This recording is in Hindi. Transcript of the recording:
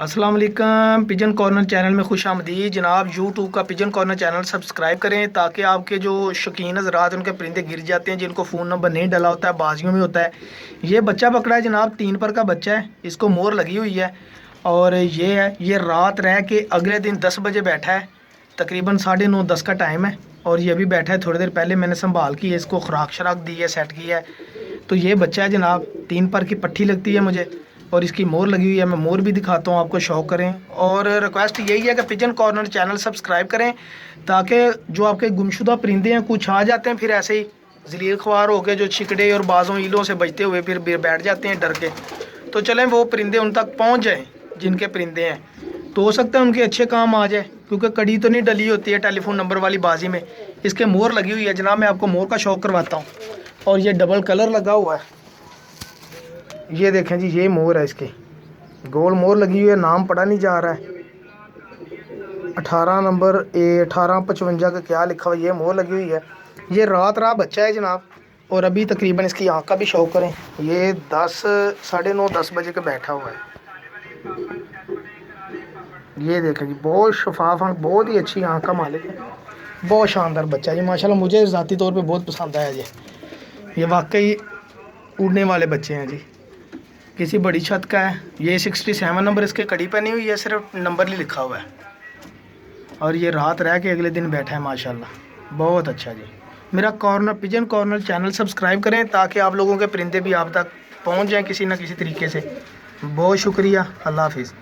अस्सलाम वालेकुम। पिजन कॉर्नर चैनल में खुश आमदीद जनाब। यूट्यूब का पिजन कॉर्नर चैनल सब्सक्राइब करें ताकि आपके जो शौकीन हज़रात उनके परिंदे गिर जाते हैं, जिनको फ़ोन नंबर नहीं डला होता है, बाजियों में होता है। ये बच्चा पकड़ा है जनाब, 3 पर का बच्चा है, इसको मोर लगी हुई है। और ये रात रह के अगले दिन 10 बजे बैठा है, तकरीबन 9:30 10 का टाइम है। और ये भी बैठा है, थोड़ी देर पहले मैंने संभाल की है, इसको खुराक शराक दी है, सेट किया है। तो ये बच्चा है जनाब, 3 पर की पट्टी लगती है मुझे और इसकी मोर लगी हुई है। मैं मोर भी दिखाता हूँ आपको, शौक करें। और रिक्वेस्ट यही है कि पिजन कॉर्नर चैनल सब्सक्राइब करें ताकि जो आपके गुमशुदा परिंदे हैं, कुछ आ जाते हैं फिर ऐसे ही जलील ख्वार होकर, जो छिकड़े और बाज़ों ईलों से बचते हुए फिर बैठ जाते हैं डर के। तो चलें वो परिंदे उन तक पहुँच जाएँ जिनके परिंदे हैं, तो हो सकता है उनके अच्छे काम आ जाए, क्योंकि कड़ी तो नहीं डली होती है टेलीफोन नंबर वाली बाजी में। इसके मोर लगी हुई है जनाब, मैं आपको मोर का शौक करवाता हूँ। और ये डबल कलर लगा हुआ है, ये देखें जी, ये मोर है, इसकी गोल मोर लगी हुई है। नाम पढ़ा नहीं जा रहा है, 18 नंबर 1855 का क्या लिखा हुआ है। ये मोर लगी हुई है। ये रात रहा बच्चा है जनाब, और अभी तकरीबन इसकी आँख का भी शौक करें, ये 10 9:30 10 बजे का बैठा हुआ है। ये देखें जी, बहुत शफाफ आँख, बहुत ही अच्छी आँख का मालिक है। बहुत शानदार बच्चा जी, माशाल्लाह मुझे ज़ाती तौर पे बहुत पसंद आया जी। ये वाकई उड़ने वाले बच्चे हैं जी। किसी बड़ी छत का है। ये 67 नंबर इसके कड़ी पहनी हुई है, सिर्फ नंबर नहीं लिखा हुआ है। और ये रात रह के अगले दिन बैठा है, माशाल्लाह बहुत अच्छा जी। मेरा पिजन कॉर्नर चैनल सब्सक्राइब करें ताकि आप लोगों के परिंदे भी आप तक पहुंच जाएं किसी न किसी तरीके से। बहुत शुक्रिया, अल्लाह हाफिज़।